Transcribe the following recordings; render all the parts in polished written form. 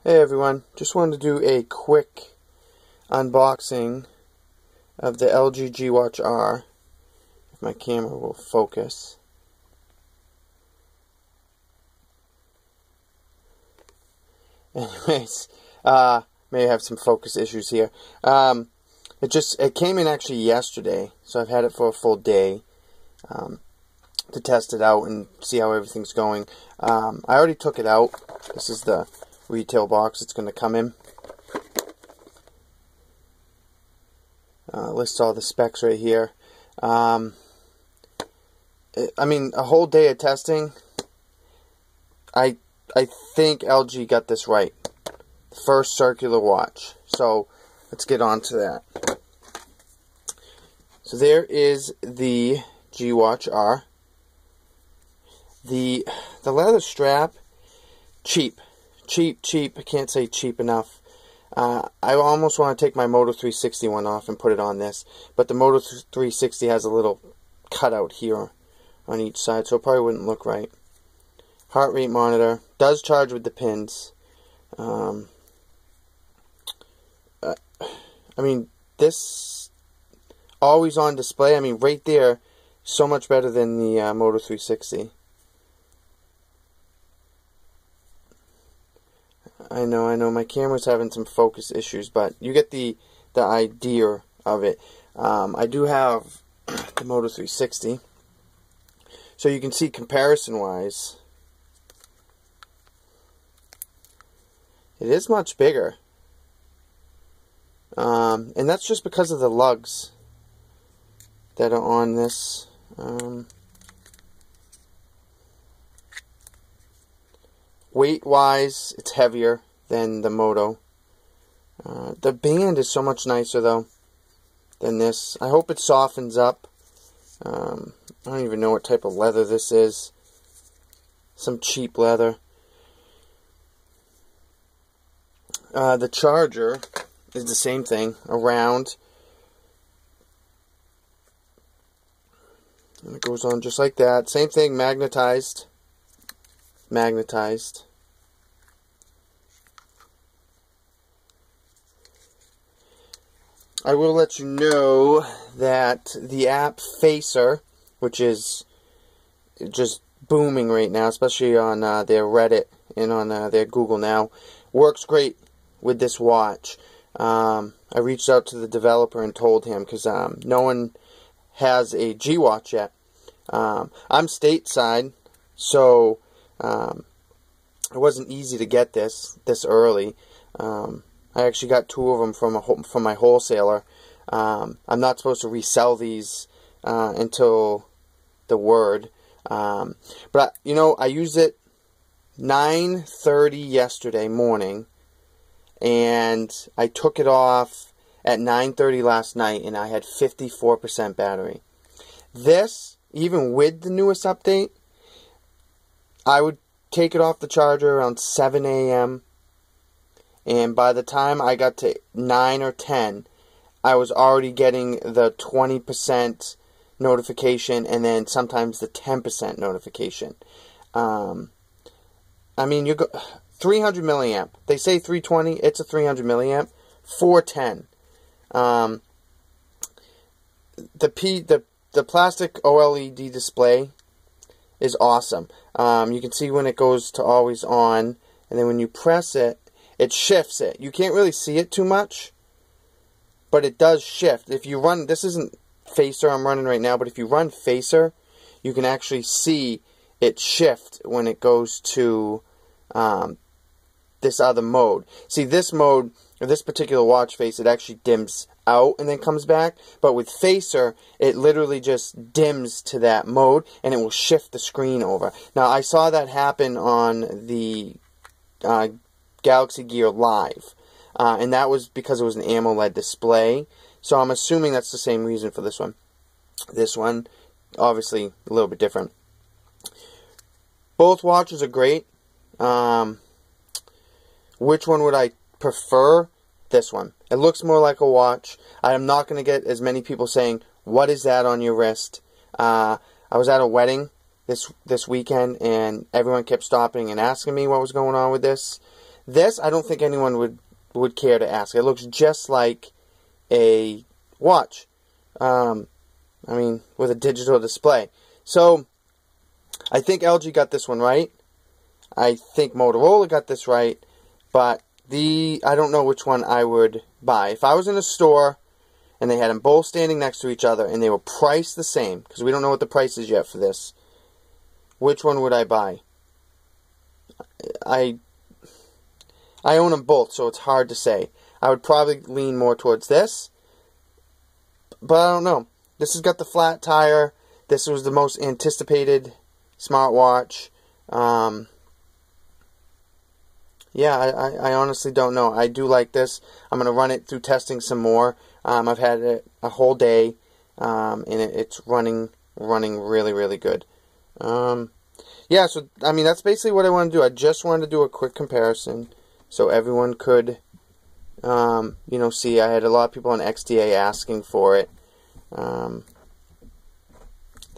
Hey everyone, just wanted to do a quick unboxing of the LG G Watch R, if my camera will focus. Anyways, may have some focus issues here. It came in actually yesterday, so I've had it for a full day to test it out and see how everything's going. I already took it out. This is the retail box it's going to come in. Lists all the specs right here. I mean, a whole day of testing. I think LG got this right. First circular watch. So let's get on to that. So there is the G Watch R. The leather strap, cheap. I can't say cheap enough. I almost want to take my Moto 360 one off and put it on this, but the Moto 360 has a little cutout here on each side, so it probably wouldn't look right. Heart rate monitor, does charge with the pins. I mean, this always on display. I mean, right there, so much better than the Moto 360. I know, my camera's having some focus issues, but you get the idea of it. I do have the Moto 360, so you can see comparison-wise, it is much bigger. And that's just because of the lugs that are on this. Weight-wise, it's heavier than the Moto. The band is so much nicer, though, than this. I hope it softens up. I don't even know what type of leather this is. Some cheap leather. The charger is the same thing, around. And it goes on just like that. Same thing, magnetized. I will let you know that the app Facer, which is just booming right now, especially on their Reddit and on their Google Now, works great with this watch. I reached out to the developer and told him, because no one has a G Watch yet. I'm stateside, so it wasn't easy to get this early. I actually got 2 of them from my wholesaler. I'm not supposed to resell these until the word. But you know, I used it 9:30 yesterday morning, and I took it off at 9:30 last night, and I had 54% battery. This, even with the newest update, I would take it off the charger around 7 a.m. and by the time I got to 9 or 10, I was already getting the 20% notification and then sometimes the 10% notification. I mean, you go 300 milliamp. They say 320. It's a 300 milliamp. 410. The plastic OLED display is awesome. You can see when it goes to always on, and then when you press it, it shifts it. You can't really see it too much, but it does shift. If you run, this isn't Facer I'm running right now, but if you run Facer, you can actually see it shift when it goes to this other mode. See, this mode, or this particular watch face, it actually dims out and then comes back, but with Facer, it literally just dims to that mode, and it will shift the screen over. Now, I saw that happen on the Galaxy Gear Live, and that was because it was an AMOLED display, so I'm assuming that's the same reason for this one. This one, obviously, a little bit different. Both watches are great. Which one would I prefer? This one. It looks more like a watch. I am not going to get as many people saying, "What is that on your wrist?" I was at a wedding this weekend, and everyone kept stopping and asking me what was going on with this. This, I don't think anyone would care to ask. It looks just like a watch. I mean, with a digital display. So, I think LG got this one right. I think Motorola got this right. But I don't know which one I would buy. If I was in a store and they had them both standing next to each other and they were priced the same, because we don't know what the price is yet for this, which one would I buy? I own them both, so it's hard to say. I would probably lean more towards this, but I don't know. This has got the flat tire. This was the most anticipated smartwatch. Yeah, I honestly don't know. I do like this. I'm going to run it through testing some more. I've had it a whole day, and it's running really, really good. Yeah, so, I mean, that's basically what I want to do. I just wanted to do a quick comparison so everyone could, you know, see. I had a lot of people on XDA asking for it. The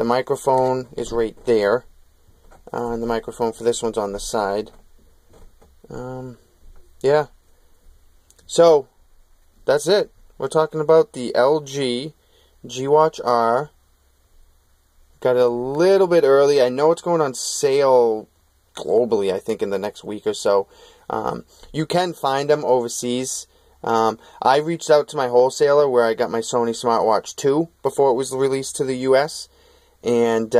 microphone is right there. And the microphone for this one's on the side. Yeah. So, that's it. We're talking about the LG G-Watch R. Got it a little bit early. I know it's going on sale globally, I think, in the next week or so. You can find them overseas. I reached out to my wholesaler where I got my Sony Smartwatch 2 before it was released to the US. And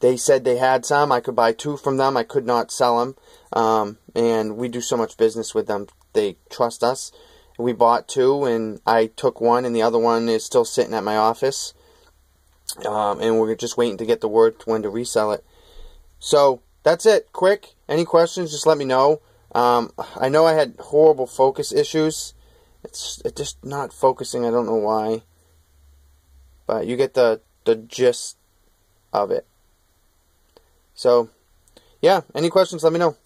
they said they had some. I could buy 2 from them. I could not sell them. And we do so much business with them. They trust us. We bought 2, and I took 1, and the other one is still sitting at my office. And we're just waiting to get the word when to resell it. So, that's it. Quick. Any questions, just let me know. I know I had horrible focus issues. It's just not focusing. I don't know why. But you get the gist of it. So, yeah. Any questions, let me know.